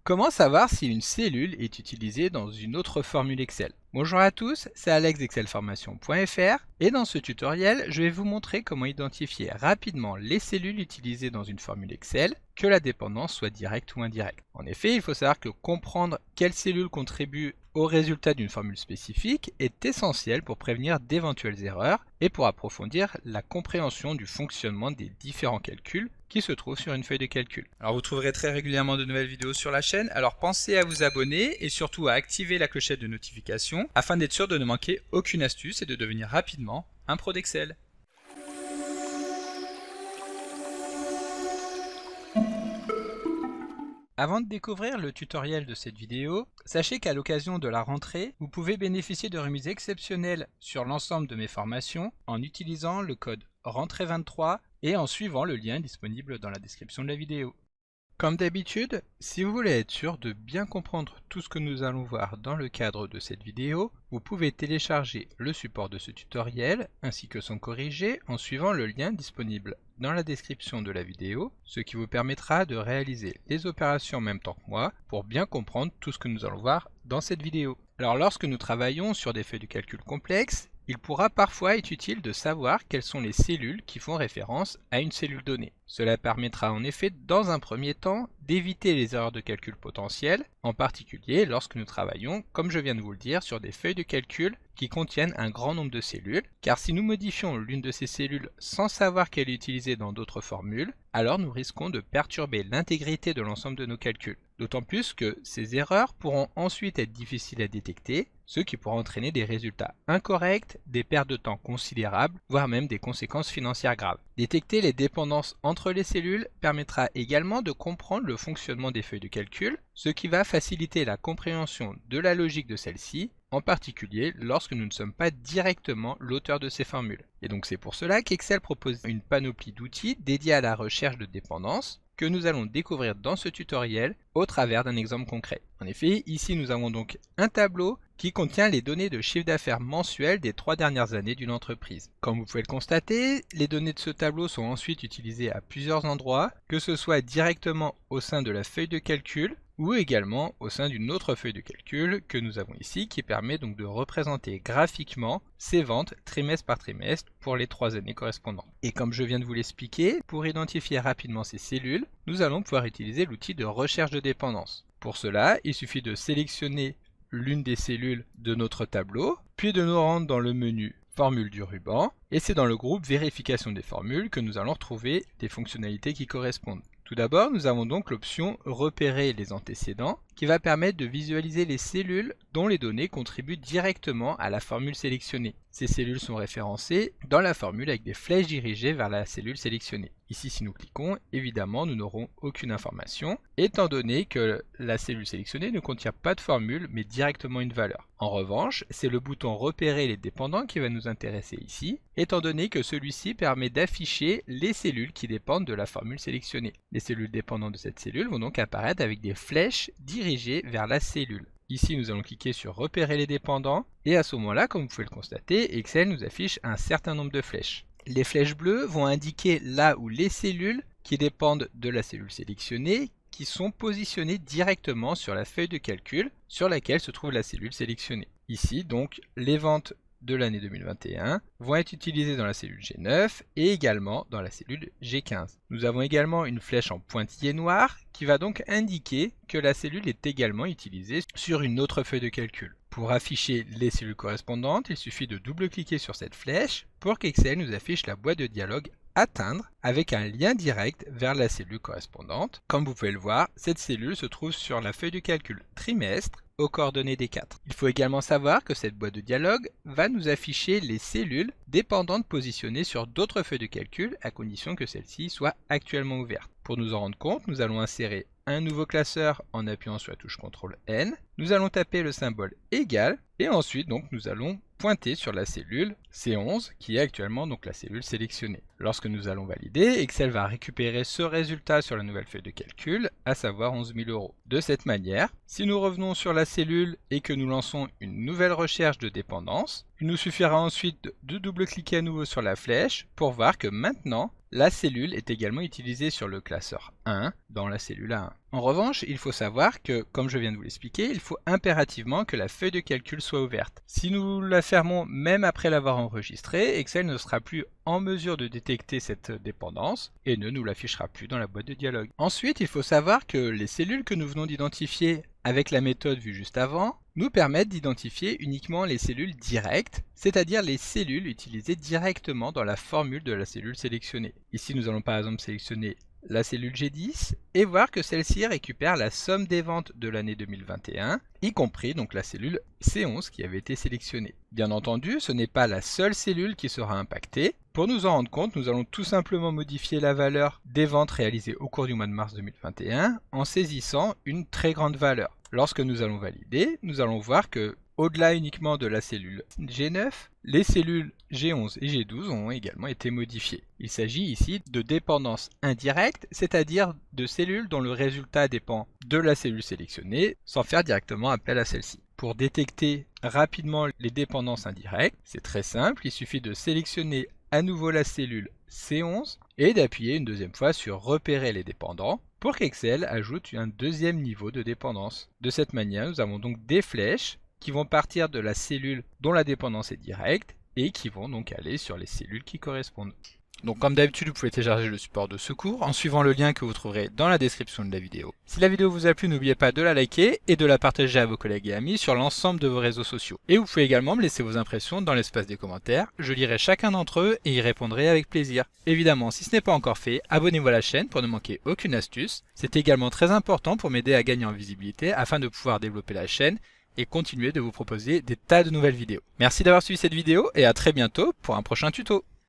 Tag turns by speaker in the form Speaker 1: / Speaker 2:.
Speaker 1: Comment savoir si une cellule est utilisée dans une autre formule Excel? Bonjour à tous, c'est Alex d'excelformation.fr et dans ce tutoriel, je vais vous montrer comment identifier rapidement les cellules utilisées dans une formule Excel, que la dépendance soit directe ou indirecte. En effet, il faut savoir que comprendre quelles cellules contribuent au résultat d'une formule spécifique est essentiel pour prévenir d'éventuelles erreurs et pour approfondir la compréhension du fonctionnement des différents calculs qui se trouvent sur une feuille de calcul. Alors vous trouverez très régulièrement de nouvelles vidéos sur la chaîne, alors pensez à vous abonner et surtout à activer la clochette de notification afin d'être sûr de ne manquer aucune astuce et de devenir rapidement un pro d'Excel. Avant de découvrir le tutoriel de cette vidéo, sachez qu'à l'occasion de la rentrée, vous pouvez bénéficier de remises exceptionnelles sur l'ensemble de mes formations en utilisant le code rentrée23 et en suivant le lien disponible dans la description de la vidéo. Comme d'habitude, si vous voulez être sûr de bien comprendre tout ce que nous allons voir dans le cadre de cette vidéo, vous pouvez télécharger le support de ce tutoriel ainsi que son corrigé en suivant le lien disponible dans la description de la vidéo, ce qui vous permettra de réaliser les opérations en même temps que moi pour bien comprendre tout ce que nous allons voir dans cette vidéo. Alors lorsque nous travaillons sur des feuilles de calcul complexes, il pourra parfois être utile de savoir quelles sont les cellules qui font référence à une cellule donnée. Cela permettra en effet, dans un premier temps, d'éviter les erreurs de calcul potentielles, en particulier lorsque nous travaillons, comme je viens de vous le dire, sur des feuilles de calcul qui contiennent un grand nombre de cellules, car si nous modifions l'une de ces cellules sans savoir qu'elle est utilisée dans d'autres formules, alors nous risquons de perturber l'intégrité de l'ensemble de nos calculs. D'autant plus que ces erreurs pourront ensuite être difficiles à détecter, ce qui pourra entraîner des résultats incorrects, des pertes de temps considérables, voire même des conséquences financières graves. Détecter les dépendances entre les cellules permettra également de comprendre le fonctionnement des feuilles de calcul, ce qui va faciliter la compréhension de la logique de celle-ci, en particulier lorsque nous ne sommes pas directement l'auteur de ces formules. Et donc c'est pour cela qu'Excel propose une panoplie d'outils dédiés à la recherche de dépendances, que nous allons découvrir dans ce tutoriel au travers d'un exemple concret. En effet, ici nous avons donc un tableau qui contient les données de chiffre d'affaires mensuel des 3 dernières années d'une entreprise. Comme vous pouvez le constater, les données de ce tableau sont ensuite utilisées à plusieurs endroits, que ce soit directement au sein de la feuille de calcul ou également au sein d'une autre feuille de calcul que nous avons ici qui permet donc de représenter graphiquement ces ventes trimestre par trimestre pour les 3 années correspondantes. Et comme je viens de vous l'expliquer, pour identifier rapidement ces cellules, nous allons pouvoir utiliser l'outil de recherche de dépendance. Pour cela, il suffit de sélectionner l'une des cellules de notre tableau, puis de nous rendre dans le menu Formule du ruban, et c'est dans le groupe Vérification des formules que nous allons retrouver les fonctionnalités qui correspondent. Tout d'abord, nous avons donc l'option Repérer les antécédents qui va permettre de visualiser les cellules dont les données contribuent directement à la formule sélectionnée. Ces cellules sont référencées dans la formule avec des flèches dirigées vers la cellule sélectionnée. Ici, si nous cliquons, évidemment, nous n'aurons aucune information, étant donné que la cellule sélectionnée ne contient pas de formule, mais directement une valeur. En revanche, c'est le bouton Repérer les dépendants qui va nous intéresser ici, étant donné que celui-ci permet d'afficher les cellules qui dépendent de la formule sélectionnée. Les cellules dépendantes de cette cellule vont donc apparaître avec des flèches dirigées vers la cellule. Ici, nous allons cliquer sur Repérer les dépendants, et à ce moment-là, comme vous pouvez le constater, Excel nous affiche un certain nombre de flèches. Les flèches bleues vont indiquer là où les cellules qui dépendent de la cellule sélectionnée qui sont positionnées directement sur la feuille de calcul sur laquelle se trouve la cellule sélectionnée. Ici, donc, les ventes de l'année 2021 vont être utilisées dans la cellule G9 et également dans la cellule G15. Nous avons également une flèche en pointillé noir qui va donc indiquer que la cellule est également utilisée sur une autre feuille de calcul. Pour afficher les cellules correspondantes, il suffit de double-cliquer sur cette flèche pour qu'Excel nous affiche la boîte de dialogue Atteindre avec un lien direct vers la cellule correspondante. Comme vous pouvez le voir, cette cellule se trouve sur la feuille de calcul trimestre aux coordonnées des 4. Il faut également savoir que cette boîte de dialogue va nous afficher les cellules dépendantes positionnées sur d'autres feuilles de calcul à condition que celles-ci soient actuellement ouvertes. Pour nous en rendre compte, nous allons insérer un nouveau classeur en appuyant sur la touche CTRL-N. Nous allons taper le symbole égal et ensuite donc nous allons pointer sur la cellule C11 qui est actuellement donc la cellule sélectionnée. Lorsque nous allons valider, Excel va récupérer ce résultat sur la nouvelle feuille de calcul, à savoir 11 000 €. De cette manière, si nous revenons sur la cellule et que nous lançons une nouvelle recherche de dépendance, il nous suffira ensuite de double-cliquer à nouveau sur la flèche pour voir que maintenant, la cellule est également utilisée sur le classeur 1 dans la cellule A1. En revanche, il faut savoir que, comme je viens de vous l'expliquer, il faut impérativement que la feuille de calcul soit ouverte. Si nous la fermons même après l'avoir enregistrée, Excel ne sera plus en mesure de détecter cette dépendance et ne nous l'affichera plus dans la boîte de dialogue. Ensuite, il faut savoir que les cellules que nous venons d'identifier avec la méthode vue juste avant nous permettent d'identifier uniquement les cellules directes, c'est-à-dire les cellules utilisées directement dans la formule de la cellule sélectionnée. Ici, nous allons par exemple sélectionner la cellule G10 et voir que celle-ci récupère la somme des ventes de l'année 2021, y compris donc la cellule C11 qui avait été sélectionnée. Bien entendu, ce n'est pas la seule cellule qui sera impactée. Pour nous en rendre compte, nous allons tout simplement modifier la valeur des ventes réalisées au cours du mois de mars 2021 en saisissant une très grande valeur. Lorsque nous allons valider, nous allons voir que au-delà uniquement de la cellule G9, les cellules G11 et G12 ont également été modifiées. Il s'agit ici de dépendance indirecte, c'est-à-dire de cellules dont le résultat dépend de la cellule sélectionnée sans faire directement appel à celle-ci. Pour détecter rapidement les dépendances indirectes, c'est très simple, il suffit de sélectionner à nouveau la cellule C11 et d'appuyer une deuxième fois sur repérer les dépendants pour qu'Excel ajoute un deuxième niveau de dépendance. De cette manière, nous avons donc des flèches qui vont partir de la cellule dont la dépendance est directe et qui vont donc aller sur les cellules qui correspondent. Donc comme d'habitude, vous pouvez télécharger le support de secours en suivant le lien que vous trouverez dans la description de la vidéo. Si la vidéo vous a plu, n'oubliez pas de la liker et de la partager à vos collègues et amis sur l'ensemble de vos réseaux sociaux. Et vous pouvez également me laisser vos impressions dans l'espace des commentaires, je lirai chacun d'entre eux et y répondrai avec plaisir. Évidemment, si ce n'est pas encore fait, abonnez-vous à la chaîne pour ne manquer aucune astuce. C'est également très important pour m'aider à gagner en visibilité afin de pouvoir développer la chaîne et continuer de vous proposer des tas de nouvelles vidéos. Merci d'avoir suivi cette vidéo et à très bientôt pour un prochain tuto.